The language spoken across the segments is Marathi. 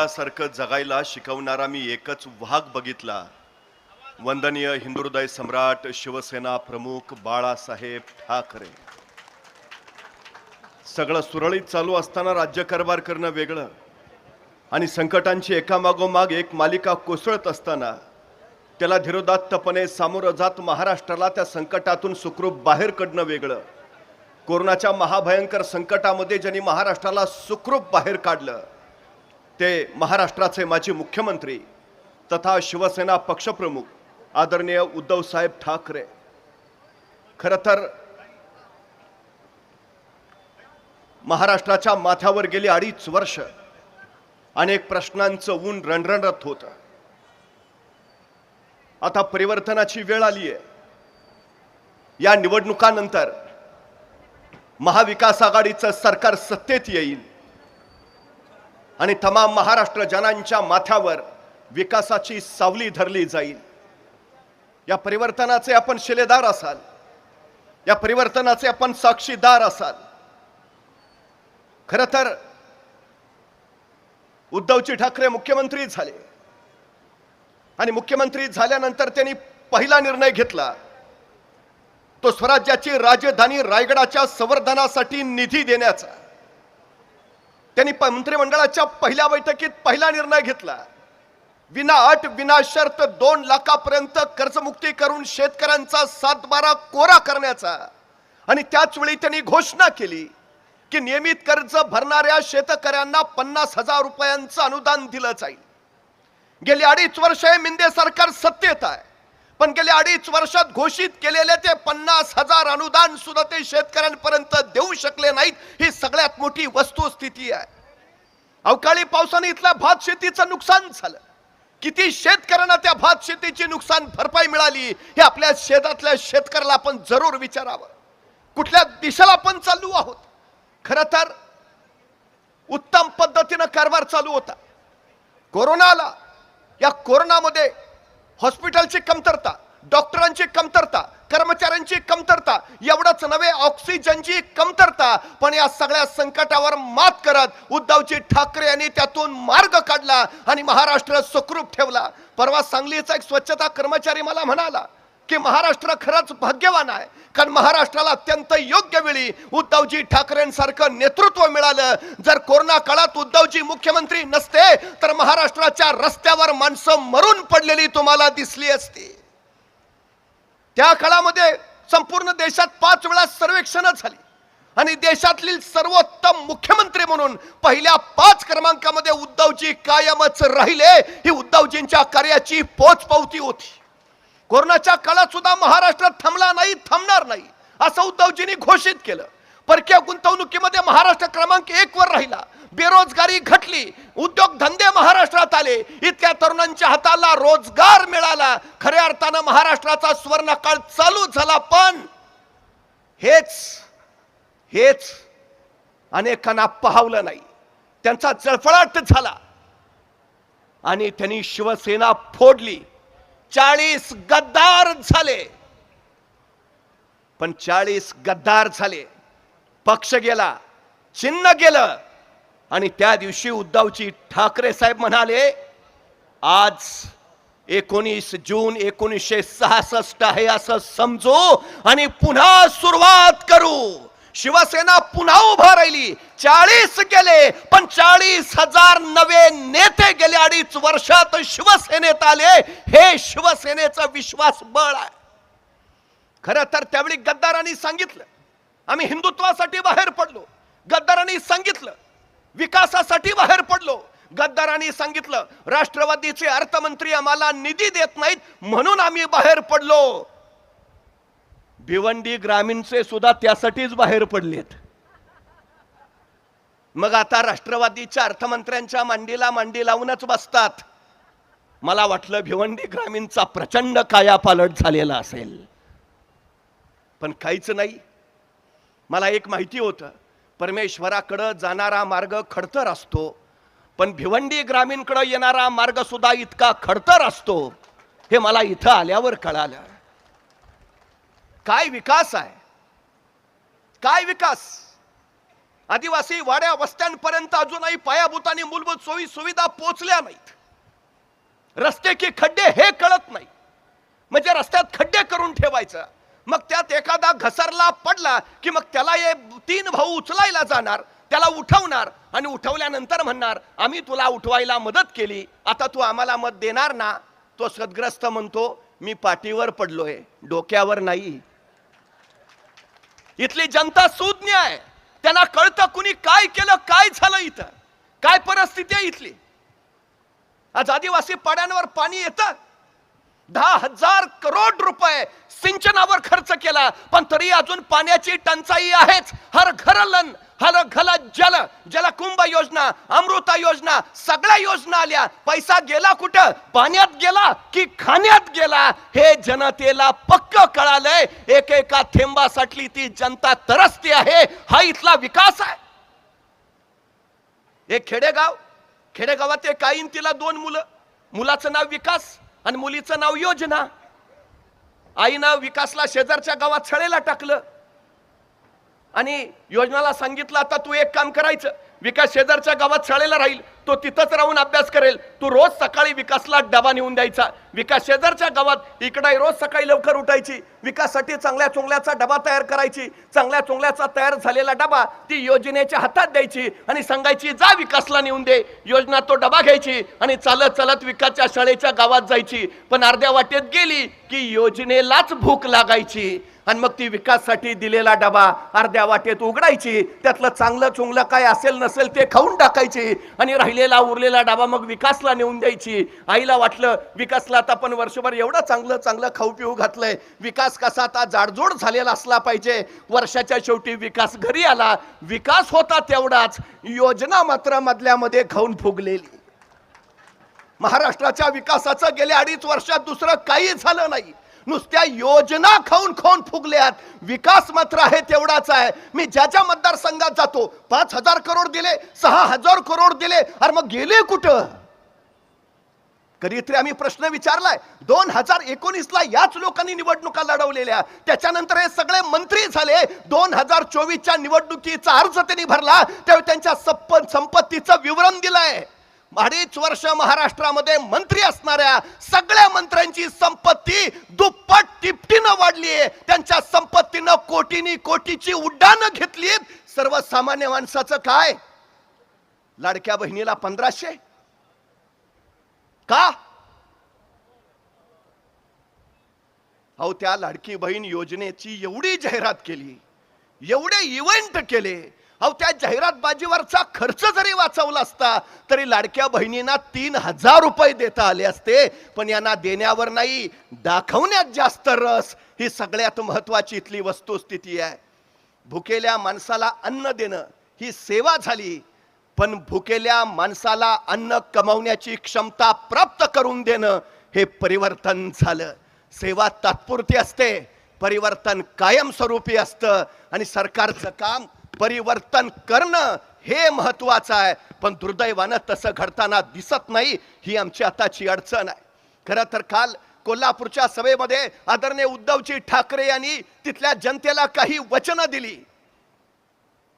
सारखं जगायला शिकवणारा मी एकच वाघ बघितला. वंदनीय हिंदुहृदय सम्राट शिवसेना प्रमुख बाळासाहेब ठाकरे. सगळं सुरळीत चालू असताना राज्यकारभार करणं वेगळं आणि संकटांची एकामागोमाग एक मालिका कोसळत असताना त्याला धीरोदात्तपणे सामोरं जात महाराष्ट्राला त्या संकटातून सुखरूप बाहेर काढणं वेगळं. कोरोनाच्या महाभयंकर संकटामध्ये ज्यांनी महाराष्ट्राला सुखरूप बाहेर काढलं ते महाराष्ट्राचे माजी मुख्यमंत्री तथा शिवसेना पक्षप्रमुख आदरणीय उद्धव साहेब ठाकरे. खरं तर महाराष्ट्राच्या माथ्यावर गेली 2.5 वर्ष अनेक प्रश्नांचं ऊन रणरणत होतं. आता परिवर्तनाची वेळ आली आहे. या निवडणुकानंतर महाविकास आघाडीचं सरकार सत्तेत येईल आणि तमाम महाराष्ट्र जनांच्या माथ्यावर विकासाची सावली धरली जाईल. या परिवर्तनाचे आपण शिलेदार असाल, या परिवर्तनाचे आपण साक्षीदार असाल. खरं तर उद्धवजी ठाकरे मुख्यमंत्री झाले आणि मुख्यमंत्री झाल्यानंतर त्यांनी पहिला निर्णय घेतला तो स्वराज्याची राजधानी रायगडाच्या संवर्धनासाठी निधी देण्याचा. त्यांनी मंत्रिमंडळाच्या पहिल्या बैठकीत पहिला निर्णय घेतला. विना अट विना शर्त 2 लाखापर्यंत कर्जमुक्ती करून शेतकऱ्यांचा 7/12 कोरा करण्याचा. आणि त्याच वेळी त्यांनी घोषणा केली की नियमित कर्ज भरणाऱ्या शेतकऱ्यांना 50,000 रुपयांचं अनुदान दिलं जाईल. गेली 2.5 वर्ष मिंदे सरकार सत्तेत आहे, पण गेल्या 2.5 वर्षात घोषित केलेले ते 50,000 अनुदान सुद्धा ते शेतकऱ्यांपर्यंत देऊ शकले नाहीत. ही सगळ्यात मोठी वस्तुस्थिती आहे. अवकाळी पावसाने इथल्या भात शेतीचं नुकसान झालं. किती शेतकऱ्यांना त्या भात शेतीची नुकसान भरपाई मिळाली हे आपल्या शेतातल्या शेतकऱ्याला आपण जरूर विचारावं. कुठल्या दिशेला आपण चाललो आहोत. खरं तर उत्तम पद्धतीने कारभार चालू होता. कोरोनाला या कोरोनामध्ये हॉस्पिटलची कमतरता, डॉक्टरांची कमतरता, कर्मचाऱ्यांची कमतरता, एवढंच नव्हे ऑक्सिजनची कमतरता. पण या सगळ्या संकटावर मात करत उद्धवजी ठाकरे यांनी त्यातून मार्ग काढला आणि महाराष्ट्र सुखरूप ठेवला. परवा सांगलीचा एक स्वच्छता कर्मचारी मला म्हणाला की महाराष्ट्र खरंच भाग्यवान आहे, कारण महाराष्ट्राला अत्यंत योग्य वेळी उद्धवजी ठाकरेंसारखं नेतृत्व मिळालं. जर कोरोना काळात उद्धवजी मुख्यमंत्री नसते तर महाराष्ट्राच्या रस्त्यावर माणसं मरून पडलेली तुम्हाला दिसली असती. त्या काळामध्ये संपूर्ण देशात 5 वेळा सर्वेक्षण झाली आणि देशातील सर्वोत्तम मुख्यमंत्री म्हणून पहिल्या 5 क्रमांकामध्ये उद्धवजी कायमच राहिले. ही उद्धवजींच्या कार्याची पोचपावती होती. कोरोनाच्या काळात सुद्धा महाराष्ट्र थांबला नाही, थांबणार नाही असं उद्धवजींनी घोषित केलं. परकीय गुंतवणुकीमध्ये महाराष्ट्र क्रमांक 1 वर राहिला. बेरोजगारी घटली, उद्योग धंदे महाराष्ट्रात आले, इतक्या तरुणांच्या हाताला रोजगार मिळाला. खऱ्या अर्थानं महाराष्ट्राचा सुवर्णकाळ चालू झाला. पण हेच अनेकांना पाहवलं नाही. त्यांचा जळफळाट झाला आणि त्यांनी शिवसेना फोडली. 40 गद्दार झाले. पण 40 गद्दार झाले, पक्ष गेला, चिन्ह गेलं आणि त्या दिवशी उद्धवजी ठाकरे साहेब म्हणाले आज 19 जून 1966 आहे असं समजू आणि पुन्हा सुरुवात करू. शिवसेना पुन्हा उभा राहिली. 40 गेले पण 40,000 नवे नेते गेले 2.5 वर्षात शिवसेनेत आले. हे शिवसेनेचं विश्वास बळ आहे. खरं तर त्यावेळी गद्दारांनी सांगितलं आम्ही हिंदुत्वासाठी बाहेर पडलो. गद्दारांनी सांगितलं विकासासाठी बाहेर पडलो. गद्दारांनी सांगितलं राष्ट्रवादीचे अर्थमंत्री आम्हाला निधी देत नाहीत म्हणून आम्ही बाहेर पडलो. भिवंडी ग्रामीणचे सुद्धा त्यासाठीच बाहेर पडलेत. मग आता राष्ट्रवादीच्या अर्थमंत्र्यांच्या मांडीला मांडी लावूनच बसतात. मला वाटलं भिवंडी ग्रामीणचा प्रचंड कायापालट झालेला असेल, पण काहीच नाही. मला एक माहिती होतं परमेश्वराकडे जाणारा मार्ग खडतर असतो, पण भिवंडी ग्रामीणकडे येणारा मार्ग सुद्धा इतका खडतर असतो हे मला इथं आल्यावर कळालं. काय विकास आहे, काय विकास. आदिवासी वाड्या वस्त्यांपर्यंत अजूनही पायाभूत आणि मूलभूत सोयी सुविधा पोहोचल्या नाहीत. रस्ते की खड्डे हे कळत नाही. म्हणजे रस्त्यात खड्डे करून ठेवायचं, मग त्यात एखादा घसरला पडला की मग त्याला हे 3 भाऊ उचलायला जाणार, त्याला उठवणार आणि उठवल्यानंतर म्हणणार आम्ही तुला उठवायला मदत केली, आता तू आम्हाला मत देणार ना. तो सद्ग्रस्त म्हणतो मी पाठीवर पडलोय, डोक्यावर नाही. इथली जनता सुज्ञ आहे, त्यांना कळतं कुणी काय केलं, काय झालं, इथं काय परिस्थिती आहे इथली. आज आदिवासी पाड्यांवर पाणी येतं. 10,000 करोड रुपये सिंचनावर खर्च केला, पण तरी अजून पाण्याची टंचाई आहेच. हर घर लन हर घल जल, जलकुंभ योजना, अमृता योजना, सगळ्या योजना आल्या. पैसा गेला कुठं? पाण्यात गेला की खाण्यात गेला? हे जनतेला पक्क कळालंय. एकेका थेंबासाठी ती जनता तरसते आहे. हा इथला विकास आहे. एक खेडेगावात एक आईन तिला 2 मुलं. मुलाचं नाव विकास आणि मुलीचं नाव योजना. आईनं विकासला शेजारच्या गावात शाळेला टाकलं आणि योजनाला सांगितलं आता तू एक काम करायचं, विकास शेजारच्या गावात शाळेला राहील, तो तिथंच राहून अभ्यास करेल, तू रोज सकाळी विकासला डबा नेऊन द्यायचा. विकास शेजारच्या गावात इकडे रोज सकाळी लवकर उठायची, विकाससाठी चांगल्या चोंगल्याचा डबा तयार करायची. चांगल्या चोंगल्याचा तयार झालेला डबा ती योजनेच्या हातात द्यायची आणि सांगायची जा विकासला नेऊन दे. योजना तो डबा घ्यायची आणि चालत चालत विकासच्या शाळेच्या गावात जायची. पण अर्ध्या वाटेत गेली की योजनेलाच भूक लागायची आणि मग ती विकाससाठी दिलेला डबा अर्ध्या वाटेत उघडायची. त्यातलं चांगलं चोंगलं काय असेल नसेल ते खाऊन टाकायची आणि राहिलेला उरलेला डबा मग विकासला नेऊन द्यायची. आईला वाटलं विकासला आता आपण वर्षभर एवढं चांगलं चांगलं खाऊ पिऊ घातलंय, विकास कसा आता जाडजोड झालेला असला पाहिजे. वर्षाच्या शेवटी विकास घरी आला. विकास होता तेवढाच, योजना मात्र मधल्यामध्ये खाऊन फुगलेली. महाराष्ट्राच्या विकासाचं गेल्या 2.5 वर्षात दुसरं काही झालं नाही. नुसत्या योजना खाऊन खाऊन फुगल्यात. विकास मात्र आहे तेवढाच आहे. मी ज्याच्या मतदारसंघात जातो 5,000 करोड दिले, 6,000 करोड दिले, अरे मग गेले कुठं? कधीतरी आम्ही प्रश्न विचारलाय? 2019ला याच लोकांनी निवडणुका लढवलेल्या, त्याच्यानंतर हे सगळे मंत्री झाले. 2024च्या निवडणुकीचा अर्ज त्यांनी भरला तेव्हा त्यांच्या संपत्तीचं विवरण दिलंय. 2.5 वर्ष महाराष्ट्रामध्ये मंत्री असणाऱ्या सगळ्या मंत्र्यांची संपत्ती दुप्पट तिपटीनं वाढली आहे. त्यांच्या संपत्तीनं कोटीनी कोटीची उड्डाणं घेतली. सर्वसामान्य माणसाचं काय? लाडक्या बहिणीला 1500 का? अहो त्या लाडकी बहीण योजनेची एवढी जाहिरात केली, एवढे इव्हेंट केले. अहो त्या जाहिरातबाजीवरचा खर्च जरी वाचवला असता तरी लाडक्या बहिणींना 3,000 रुपये देता आले असते. पण यांना देण्यावर नाही, दाखवण्यात जास्त रस. ही सगळ्यात महत्वाची इथली वस्तुस्थिती आहे. भुकेल्या माणसाला अन्न देणं ही सेवा झाली, पण भुकेल्या माणसाला अन्न कमावण्याची क्षमता प्राप्त करून देणं हे परिवर्तन झालं. सेवा तात्पुरती असते, परिवर्तन कायमस्वरूपी असतं. आणि सरकारचं काम परिवर्तन करणं हे महत्वाचं आहे. पण दुर्दैवानं तसं घडताना दिसत नाही. ही आमची आताची अडचण आहे. खरं तर काल कोल्हापूरच्या सभेमध्ये आदरणीय उद्धवजी ठाकरे यांनी तिथल्या जनतेला काही वचनं दिली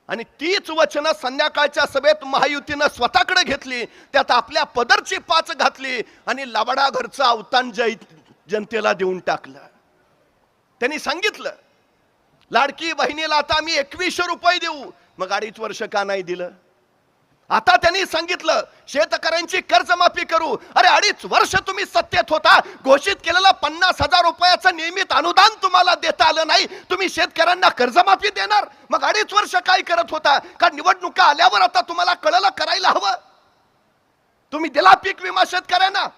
आणि तीच वचनं संध्याकाळच्या सभेत महायुतीनं स्वतःकडे घेतली. त्यात आपल्या पदरची 5 घातली आणि लबाडा घरचं अवतान जनतेला देऊन टाकलं. त्यांनी सांगितलं लाडकी बहिणीला आता आम्ही 2100 रुपये देऊ. मग 2.5 वर्ष का नाही दिलं? आता त्यांनी सांगितलं शेतकऱ्यांची कर्जमाफी करू. अरे 2.5 वर्ष तुम्ही सत्तेत होता, घोषित केलेलं 50,000 रुपयाचं नियमित अनुदान तुम्हाला देता आलं नाही. तुम्ही शेतकऱ्यांना कर्जमाफी देणार? मग 2.5 वर्ष काय करत होता? का निवडणुका आल्यावर आता तुम्हाला कळलं करायला हवं? तुम्ही दिला पीक विमा शेतकऱ्यांना.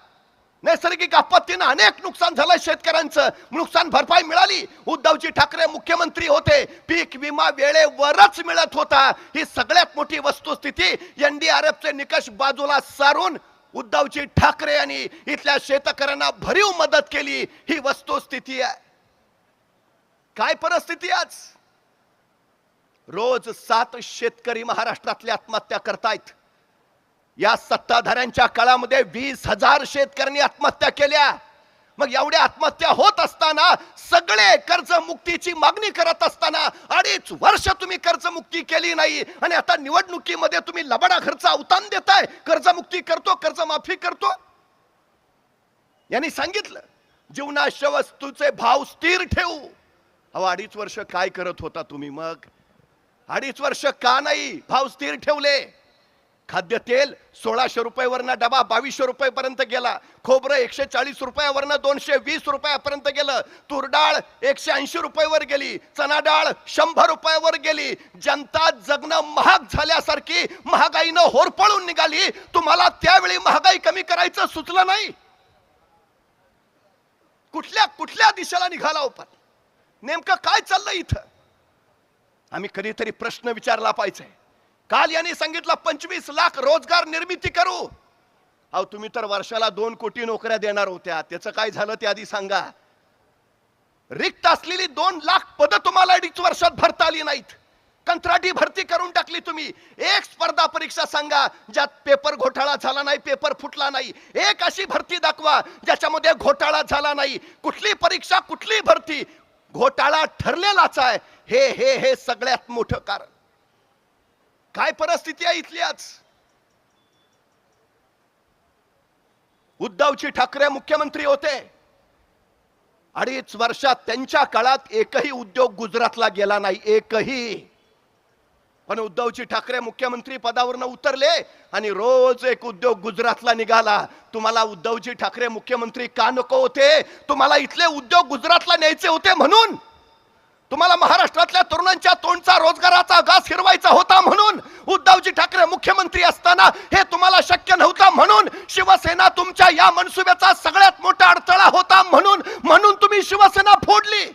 नैसर्गिक आपत्तीनं अनेक नुकसान झालं शेतकऱ्यांचं, नुकसान भरपाई मिळाली. उद्धवजी ठाकरे मुख्यमंत्री होते, पीक विमा वेळेवरच मिळत होता. ही सगळ्यात मोठी वस्तुस्थिती. NDRFचे निकष बाजूला सारून उद्धवजी ठाकरे यांनी इथल्या शेतकऱ्यांना भरीव मदत केली. ही वस्तुस्थिती आहे. काय परिस्थिती आज? रोज 7 शेतकरी महाराष्ट्रातले आत्महत्या करतायत. या सत्ताधाऱ्यांच्या काळामध्ये 20,000 शेतकऱ्यांनी आत्महत्या केल्या. मग एवढ्या आत्महत्या होत असताना, सगळे कर्जमुक्तीची मागणी करत असताना 2.5 वर्ष तुम्ही कर्जमुक्ती केली नाही आणि आता निवडणुकीमध्ये तुम्ही लबाडा घरचा अवतान देताय. कर्जमुक्ती करतो, कर्जमाफी करतो. यांनी सांगितलं जीवनावश्यक वस्तूचे भाव स्थिर ठेवू. अहो 2.5 वर्ष काय करत होता तुम्ही? मग 2.5 वर्ष का नाही भाव स्थिर ठेवले? खाद्यतेल 1600 रुपयावरनं डबा 2200 रुपयापर्यंत गेला. खोबरं 140 रुपयावरनं 220 रुपयापर्यंत गेलं. तूर डाळ 180 रुपयावर गेली. चना डाळ 100 रुपयावर गेली. जनता जगणं महाग झाल्यासारखी महागाईनं होरपळून निघाली. तुम्हाला त्यावेळी महागाई कमी करायचं सुचलं नाही? कुठल्या कुठल्या दिशेला निघाला हो? पण नेमकं काय चाललंय इथं? आम्ही कधीतरी प्रश्न विचारला पाहिजे. काल यांनी सांगितलं 25 लाख रोजगार निर्मिती करू. अहो तुम्ही तर वर्षाला 2 कोटी नोकऱ्या देणार होत्या, त्याचं काय झालं ते आधी सांगा. रिक्त असलेली 2 लाख पद तुम्हाला 2.5 वर्षात भरता आली नाहीत. कंत्राटी भरती करून टाकली तुम्ही. एक स्पर्धा परीक्षा सांगा ज्यात पेपर घोटाळा झाला नाही, पेपर फुटला नाही. एक अशी भरती दाखवा ज्याच्यामध्ये घोटाळा झाला नाही. कुठली परीक्षा, कुठली भरती घोटाळा ठरलेलाच आहे. हे हे हे सगळ्यात मोठं कारण. काय परिस्थिती आहे इथली आज? उद्धवजी ठाकरे मुख्यमंत्री होते. 2.5 वर्षात त्यांच्या काळात एकही उद्योग गुजरातला गेला नाही, एकही. पण उद्धवजी ठाकरे मुख्यमंत्री पदावरनं उतरले आणि रोज एक उद्योग गुजरातला निघाला. तुम्हाला उद्धवजी ठाकरे मुख्यमंत्री का नको होते? तुम्हाला इथले उद्योग गुजरातला न्यायचे होते म्हणून. तुम्हाला महाराष्ट्रातल्या तरुणांच्या तोंडचा रोजगाराचा घास हिरवायचा होता म्हणून. उद्धवजी ठाकरे मुख्यमंत्री असताना हे तुम्हाला शक्य नव्हतं म्हणून. शिवसेना तुमच्या या मनसुब्याचा सगळ्यात मोठा अडथळा होता म्हणून तुम्ही शिवसेना फोडली.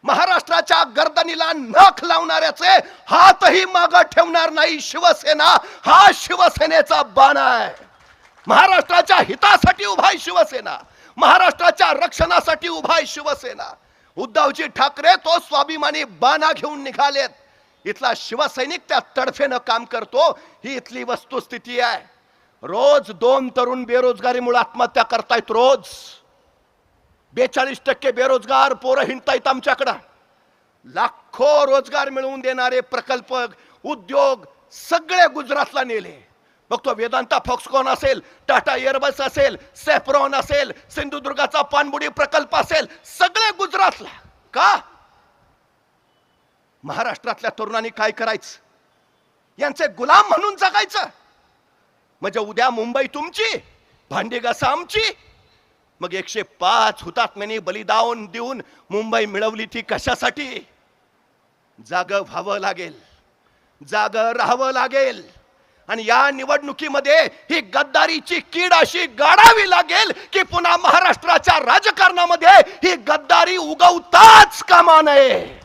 महाराष्ट्राच्या गर्दनीला नख लावणाऱ्याचे हातही मागे ठेवणार नाही शिवसेना. हा शिवसेनेचा बाणा आहे. महाराष्ट्राच्या हितासाठी उभा आहे शिवसेना. महाराष्ट्राच्या रक्षणासाठी उभा आहे शिवसेना. उद्धवजी ठाकरे तो स्वाभिमानी बाणा घेऊन निघालेत. इथला शिवसैनिक त्या तडफेनं काम करतो. ही इथली वस्तुस्थिती आहे. रोज 2 तरुण बेरोजगारीमुळे आत्महत्या करतायत. रोज 42% बेरोजगार पोरं हिंडतायत आमच्याकडं. लाखो रोजगार मिळवून देणारे प्रकल्प, उद्योग सगळे गुजरातला नेले. मग तो वेदांता फॉक्सकॉन असेल, टाटा एअरबस असेल, सेफ्रॉन असेल, सिंधुदुर्गाचा पाणबुडी प्रकल्प असेल, सगळे गुजरातला. का? महाराष्ट्रातल्या तरुणांनी काय करायचं? यांचे गुलाम म्हणून जगायचं. म्हणजे उद्या मुंबई तुमची, भांडी घासा आमची. मग 105 हुतात्म्यांनी बलिदान देऊन मुंबई मिळवली ती कशासाठी? जागं व्हावं लागेल, जागं राहावं लागेल. आणि या निवडणुकीमध्ये ही गद्दारीची कीड अशी गाडावी लागेल की पुन्हा महाराष्ट्राच्या राजकारणामध्ये ही गद्दारी उगवताच कामा नये.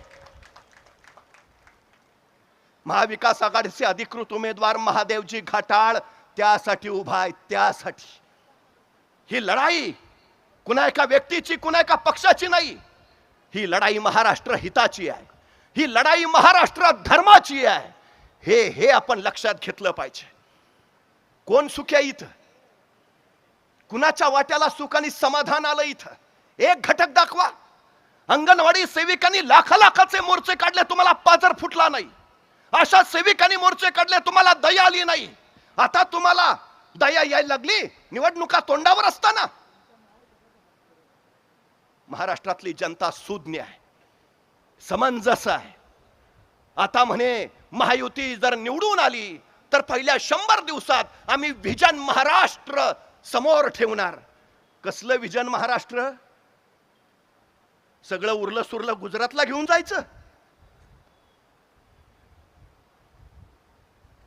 महाविकास आघाडीचे अधिकृत उमेदवार महादेवजी घाटाळ त्यासाठी उभा आहे. त्यासाठी ही लढाई कुणा एका व्यक्तीची, कुणा एका पक्षाची नाही. ही लढाई महाराष्ट्र हिताची आहे. ही लढाई महाराष्ट्र धर्माची आहे. हे आपण लक्षात घेतलं पाहिजे. कोण सुखी आहे इथं? कुणाच्या वाट्याला सुख आणि समाधान आलं इथं? एक घटक दाखवा. अंगणवाडी सेविकांनी लाखाचे मोर्चे काढले, तुम्हाला पाजर फुटला नाही. अशा सेविकांनी मोर्चे काढले, तुम्हाला दया आली नाही. आता तुम्हाला दया यायला लागली निवडणुका तोंडावर असताना. महाराष्ट्रातली जनता सुज्ञ आहे, समंजस आहे. आता म्हणे महायुती जर निवडून आली तर पहिल्या 100 दिवसात आम्ही विजन महाराष्ट्र समोर ठेवणार. कसलं विजन महाराष्ट्र? सगळं उरलं सुरलं गुजरातला घेऊन जायचं?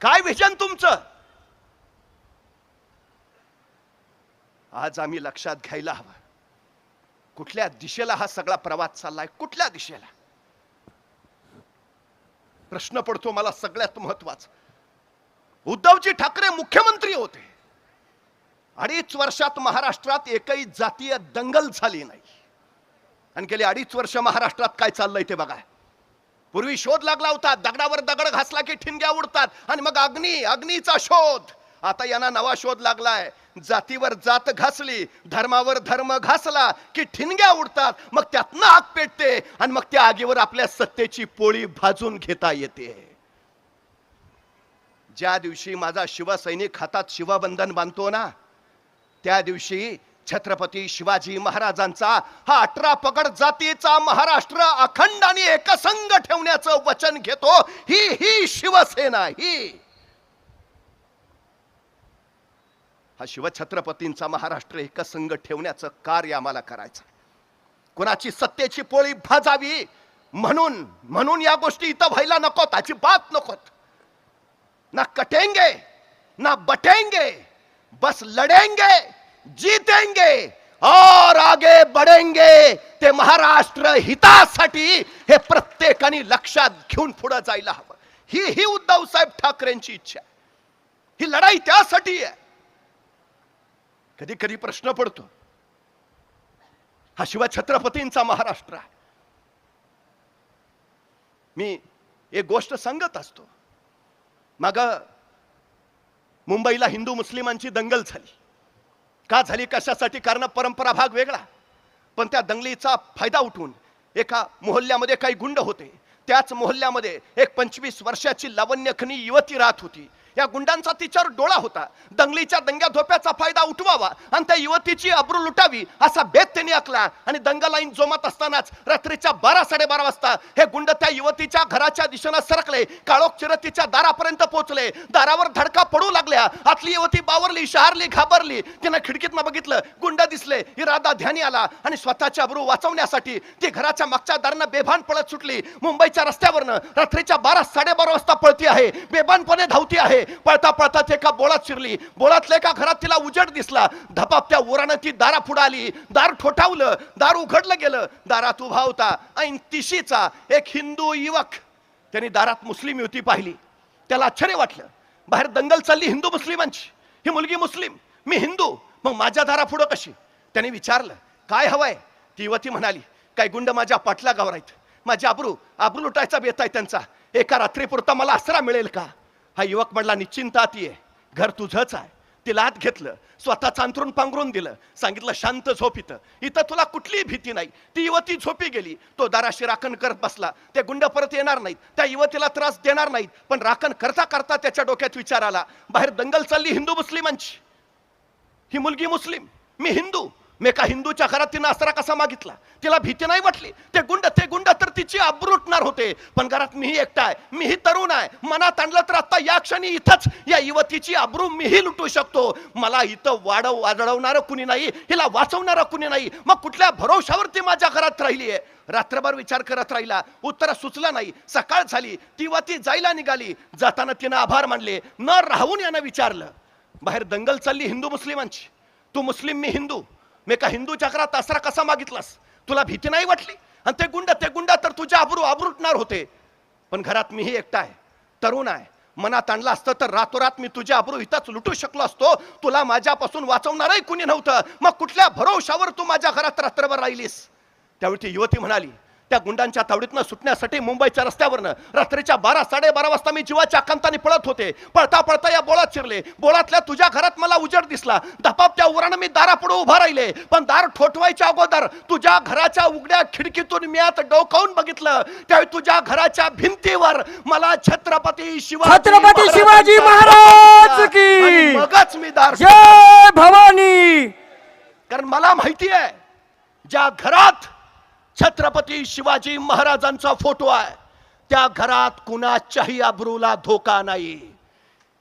काय विजन तुमचं? आज आम्ही लक्षात घ्यायला हवं कुठल्या दिशेला हा सगळा प्रवास चाललाय. कुठल्या दिशेला? प्रश्न पडतो मला सगळ्यात महत्वाचा. उद्धवजी ठाकरे मुख्यमंत्री होते. 2.5 वर्षात महाराष्ट्रात एकही जातीय दंगल झाली नाही. आणि गेले 2.5 वर्ष महाराष्ट्रात काय चाललंय ते बघा. पूर्वी शोध लागला होता, दगडावर दगड घासला की ठिणग्या उडतात आणि मग अग्नीचा शोध. आता यांना नवा शोध लागलाय, जातीवर जात घासली, धर्मावर धर्म घासला की ठिणग्या उडतात, मग त्यातनं आग पेटते आणि मग त्या आगीवर आपल्या सत्तेची पोळी भाजून घेता येते. ज्या दिवशी माझा शिवसैनिक हातात शिवबंधन बांधतो ना, त्या दिवशी छत्रपती शिवाजी महाराजांचा हा 18 पगड जातीचा महाराष्ट्र अखंड आणि एकसंघ ठेवण्याचं वचन घेतो. ही शिवसेना, ही हा शिवछत्रपतींचा महाराष्ट्र एकसंघ ठेवण्याचं कार्य आम्हाला करायचं. कोणाची सत्तेची पोळी भाजावी म्हणून या गोष्टी इथं व्हायला नकोत, अजिबात नकोत. ना कटेंगे ना बटेंगे, बस लढेंगे, जीतेंगे और आगे बढ़ेंगे. ते महाराष्ट्र हितासाठी हे प्रत्येकाने लक्षात घेऊन पुढे जायला हवं. ही उद्धव साहेब ठाकरेंची इच्छा, ही लढाई त्यासाठी आहे. कधी कधी प्रश्न पडतो, हा शिवछत्रपतींचा महाराष्ट्र आहे. मी एक गोष्ट सांगत असतो, मग मुंबईला हिंदू मुस्लिमांची दंगल झाली. का झाली, कशासाठी, कारण परंपरा भाग वेगळा. पण त्या दंगलीचा फायदा उठवून एका मोहल्ल्यामध्ये काही गुंड होते. त्याच मोहल्ल्यामध्ये एक 25 वर्षाची लावण्यखनी युवती राहत होती. या गुंडांचा तिच्यावर डोळा होता. दंगलीच्या दंग्या धोप्याचा फायदा उठवावा आणि त्या युवतीची अब्रू लुटावी असा बेत त्यांनी आखला. आणि दंगा लाईन जोमात असतानाच रात्रीच्या 12-12:30 वाजता हे गुंड त्या युवतीच्या घराच्या दिशेने सरकले. काळोख चिरत तिच्या दारापर्यंत पोहोचले. दारावर धडका पडू लागल्या. आतली युवती बावरली, शहारली, घाबरली. तिनं खिडकीतनं बघितलं, गुंड दिसले. इरादा ध्यानी आला आणि स्वतःची अब्रू वाचवण्यासाठी ती घराच्या मागच्या दारानं बेभान पळत सुटली. मुंबईच्या रस्त्यावरनं रात्रीच्या 12-12:30 वाजता पळती आहे, बेभानपणे धावती आहे. पळता पळता ते एका बोळात शिरली. बोळातल्या एका घरात तिला उजेड दिसला. धपापत्या उरानं ती दारा पुढे आली. दार ठोठावलं, दार उघडलं गेलं. दारात उभा होता 80चा एक हिंदू युवक. त्यांनी दारात मुस्लिम युवती पाहिली. त्याला आश्चर्य वाटलं. बाहेर दंगल चालली हिंदू मुस्लिमांची, ही मुलगी मुस्लिम, मी हिंदू, मग माझ्या दारा पुढं कशी. त्याने विचारलं, काय हवंय. ती युवती म्हणाली, काय गुंड माझ्या पाठलागावर आहेत, माझी आबरू लुटायचा बेत आहे त्यांचा, एका रात्रीपुरता मला आसरा मिळेल का. हा युवक म्हणला, निश्चिंत आहे, घर तुझंच आहे. तिला आत घेतलं, स्वतःच अंथरून पांघरून दिलं, सांगितलं शांत झोप, इथं तुला कुठलीही भीती नाही. ती युवती झोपी गेली. तो दाराशी राखण करत बसला. ते गुंड परत येणार नाहीत, त्या युवतीला त्रास देणार नाहीत. पण राखण करता करता त्याच्या डोक्यात विचार आला, बाहेर दंगल चालली हिंदू मुस्लिमांची, ही मुलगी मुस्लिम, मी हिंदू, मी का हिंदूच्या घरात तिनं आसरा कसा मागितला. तिला भीती नाही वाटली. ते गुंड तर तिची अब्रूटणार होते. पण घरात मीही एकटा आहे, मीही तरुण आहे. मनात आणलं तर आता या क्षणी इथंच या युवतीची अब्रू मीही लुटू शकतो. मला इथं वाढवणारं कुणी नाही, हिला वाचवणारं कुणी नाही. मग कुठल्या भरोशावर ती माझ्या घरात राहिली आहे. रात्रभर विचार करत राहिला, उत्तर सुचलं नाही. सकाळ झाली, ती युवती जायला निघाली. जाताना तिनं आभार मानले. न राहून यानं विचारलं, बाहेर दंगल चालली हिंदू मुस्लिमांची, तू मुस्लिम मी हिंदू, मी का हिंदूच्या घरात आसरा कसा मागितलास. तुला भीती नाही वाटली. आणि ते गुंड तर तुझ्या अब्रूटणार होते. पण घरात मीही एकटा आहे, तरुण आहे. मनात आणलं असतं तर रातोरात मी तुझ्या अब्रू इथंच लुटू शकलो असतो. तुला माझ्यापासून वाचवणारही कुणी नव्हतं. मग कुठल्या भरोशावर तू माझ्या घरात रात्रभर राहिलीस. त्यावेळी ती युवती म्हणाली, त्या गुंडांच्या तावडीतनं सुटण्यासाठी मुंबईच्या रस्त्यावरनं रात्रीच्या 12-12:30 वाजता मी जीवाच्या आकांताने पळत होते. पळता पळता या बोळात शिरले. बोळातल्या तुझ्या घरात मला उजेड दिसला. धपापत्या उरानं मी दारापुढे उभा राहिले. पण दार ठोठवायच्या अगोदर तुझ्या घराच्या उघड्या खिडकीतून मी आत डोकावून बघितलं. त्यावेळी तुझ्या घराच्या भिंतीवर मला छत्रपती शिवाजी महाराज की, मगच मी दार, जय भवानी. कारण मला माहिती आहे, ज्या घरात छत्रपती शिवाजी महाराजांचा फोटो आहे त्या घरात कुणाच्याही अब्रूला धोका नाही.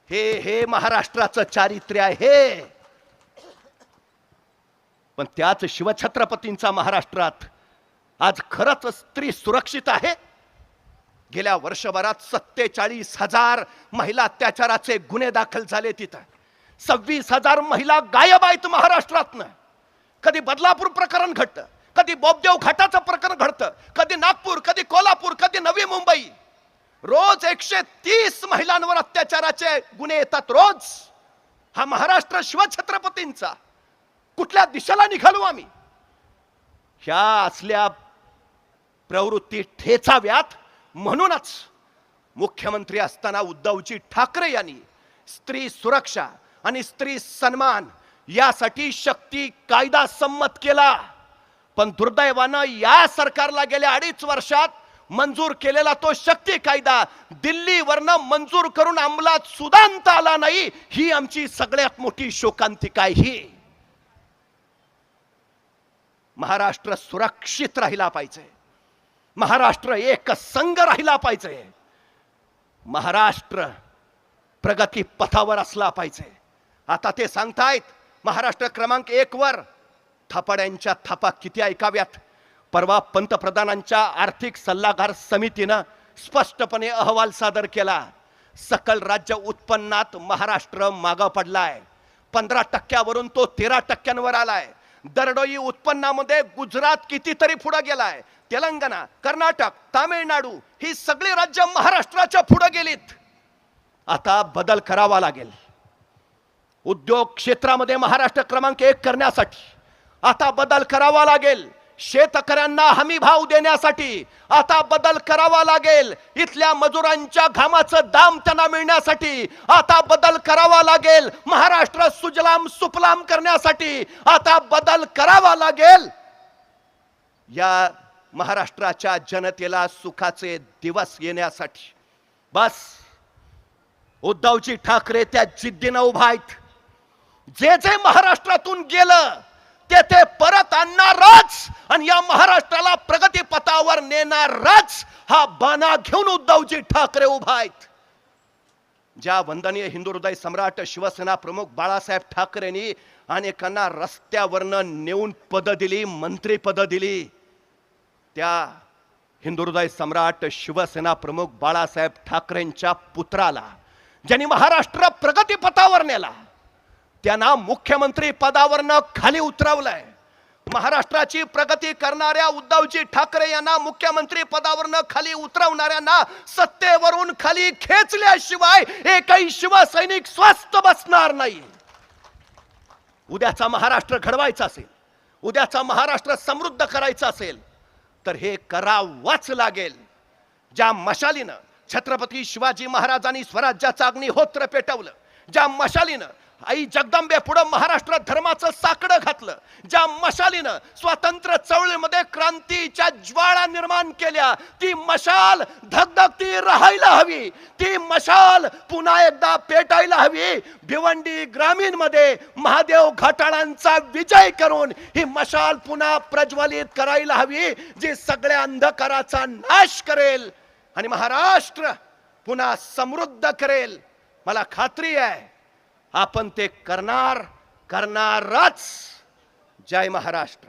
हे महाराष्ट्राचं चारित्र्य आहे. पण त्याच शिवछत्रपतींचा महाराष्ट्रात आज खरंच स्त्री सुरक्षित आहे. गेल्या वर्षभरात 47,000 महिला अत्याचाराचे गुन्हे दाखल झाले. तिथं 26,000 महिला गायब आहेत महाराष्ट्रातनं. कधी बदलापूर प्रकरण घडतं, कधी बोबदेव घाटाचं प्रकरण घडतं, कधी नागपूर, कधी कोल्हापूर, कधी नवी मुंबई. रोज 130 महिलांवर अत्याचाराचे गुन्हे येतात रोज. हा महाराष्ट्र शिवछत्रपतींचा. कुठल्या दिशेला निघालो आम्ही. ह्या असल्या प्रवृत्ती ठेचाव्यात. म्हणूनच मुख्यमंत्री असताना उद्धवजी ठाकरे यांनी स्त्री सुरक्षा आणि स्त्री सन्मान यासाठी शक्ती कायदा संमत केला. पण दुर्दैवानं या सरकारला गेल्या 2.5 वर्षात मंजूर केलेला तो शक्ती कायदा दिल्लीवरनं मंजूर करून अंमलात सुद्धा आणता आला नाही. ही आमची सगळ्यात मोठी शोकांतिका आहे. महाराष्ट्र सुरक्षित राहिला पाहिजे. महाराष्ट्र एक संघ राहिला पाहिजे. महाराष्ट्र प्रगती पथावर असला पाहिजे. आता ते सांगतायत महाराष्ट्र क्रमांक 1 वर. थापाड्यांच्या थापा किती ऐकाव्यात. परवा पंतप्रधानांच्या आर्थिक सल्लागार समितीनं स्पष्टपणे अहवाल सादर केला. सकल राज्य उत्पन्नात महाराष्ट्र मागं पडलाय. 15% तो 13% आलाय. दरडोई उत्पन्नामध्ये गुजरात कितीतरी पुढे गेलाय. तेलंगणा, कर्नाटक, तामिळनाडू ही सगळी राज्य महाराष्ट्राच्या पुढे गेलीत. आता बदल करावा लागेल. उद्योग क्षेत्रामध्ये महाराष्ट्र क्रमांक 1 करण्यासाठी आता बदल करावा लागेल. शेतकऱ्यांना हमी भाव देण्यासाठी आता बदल करावा लागेल. इथल्या मजुरांच्या घामाचं दाम त्यांना मिळण्यासाठी आता बदल करावा लागेल. महाराष्ट्र सुजलाम सुफलाम करण्यासाठी आता बदल करावा लागेल. या महाराष्ट्राच्या जनतेला सुखाचे दिवस येण्यासाठी बस उद्धवजी ठाकरे त्या जिद्दीनं उभा आहेत. जे जे महाराष्ट्रातून गेलं ते परत आणणारच आणि या महाराष्ट्राला प्रगती पथावर नेणारच हा बाणा घेऊन उद्धवजी ठाकरे उभा आहेत. ज्या वंदनीय हिंदू हृदय सम्राट शिवसेना प्रमुख बाळासाहेब ठाकरेंनी अनेकांना रस्त्यावरनं नेऊन पद दिली, मंत्री पद दिली, त्या हिंदू हृदय सम्राट शिवसेना प्रमुख बाळासाहेब ठाकरेंच्या पुत्राला ज्यांनी महाराष्ट्र प्रगती पथावर नेला त्यांना मुख्यमंत्री पदावरनं खाली उतरवलंय. महाराष्ट्राची प्रगती करणाऱ्या उद्धवजी ठाकरे यांना मुख्यमंत्री पदावरनं खाली उतरवणाऱ्यांना सत्तेवरून खाली खेचल्याशिवाय एकही शिवसैनिक स्वस्थ बसणार नाही. उद्याचा महाराष्ट्र घडवायचा असेल, उद्याचा महाराष्ट्र समृद्ध करायचा असेल तर हे करावंच लागेल. ज्या मशालीनं छत्रपती शिवाजी महाराजांनी स्वराज्याचं अग्निहोत्र पेटवलं, ज्या मशालीनं आई जगदंबे पुढे महाराष्ट्र धर्माचं साकडं घातलं, ज्या मशालीनं स्वातंत्र्य चळवळीमध्ये क्रांतीच्या ज्वाळा निर्माण केल्या, ती मशाल धगधगती राहायला हवी. ती मशाल पुन्हा एकदा पेटायला हवी. भिवंडी ग्रामीण मध्ये महादेव घाटाळांचा विजय करून ही मशाल पुन्हा प्रज्वलित करायला हवी, जी सगळ्या अंधकाराचा नाश करेल आणि महाराष्ट्र पुन्हा समृद्ध करेल. मला खात्री आहे आपण ते करणारच. जय महाराष्ट्र.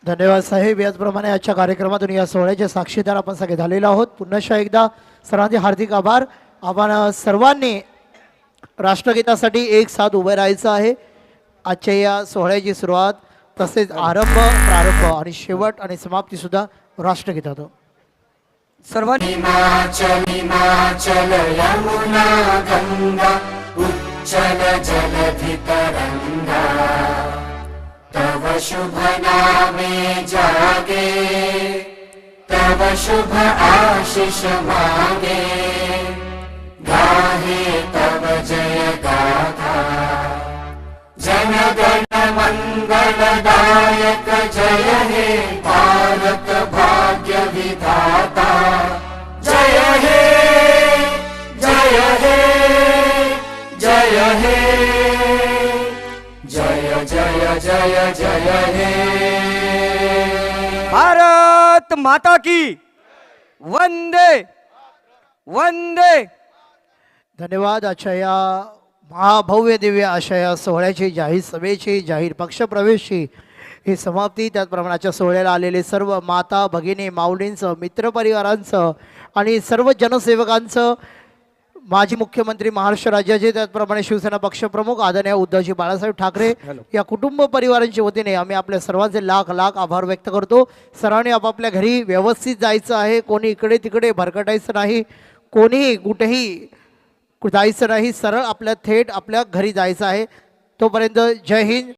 धन्यवाद साहेब. याचप्रमाणे आजच्या कार्यक्रमातून या सोहळ्याचे साक्षीदार आपण सगळे झालेलो आहोत. पुन्हा एकदा सर्वांचे हार्दिक आभार. आपण सर्वांनी राष्ट्रगीतासाठी एक साथ उभे राहायचं आहे. आजच्या या सोहळ्याची सुरुवात तसेच आरंभ, प्रारंभ आणि शेवट आणि समाप्ती सुद्धा राष्ट्रगीतातून. सर्वांनी हिमाचल हिमाचल यमुना गंगा उच्चल जलधि तरंगा तव शुभ नामे जागे तव शुभ आशीष मागे गाहे तव जय गाथा जनगण मंगलदायक जय हे भारत भाग्य विधाता जय हे जय हे जय हे जय जय जय जय हे. भारत माता की वंदे वंदे. धन्यवाद. आजच्या या महाभव्य दिव्य अशा या सोहळ्याची, जाहीर सभेची, जाहीर पक्षप्रवेशची ही समाप्ती. त्याचप्रमाणाच्या सोहळ्याला आलेले सर्व माता भगिनी, माऊलींचं, मित्रपरिवारांचं आणि सर्व जनसेवकांचं, माजी मुख्यमंत्री महाराष्ट्र राज्याचे, त्याचप्रमाणे शिवसेना पक्षप्रमुख आदरणीय उद्धवजी बाळासाहेब ठाकरे या कुटुंब परिवारांच्या वतीने आम्ही आपल्या सर्वांचे लाख लाख आभार व्यक्त करतो. सर्वांनी आपापल्या घरी व्यवस्थित जायचं आहे. कोणी इकडे तिकडे भरकटायचं नाही, कोणी कुठेही जायचं नाही. सरळ आपल्या थेट आपल्या घरी जायचं आहे. तोपर्यंत जय हिंद.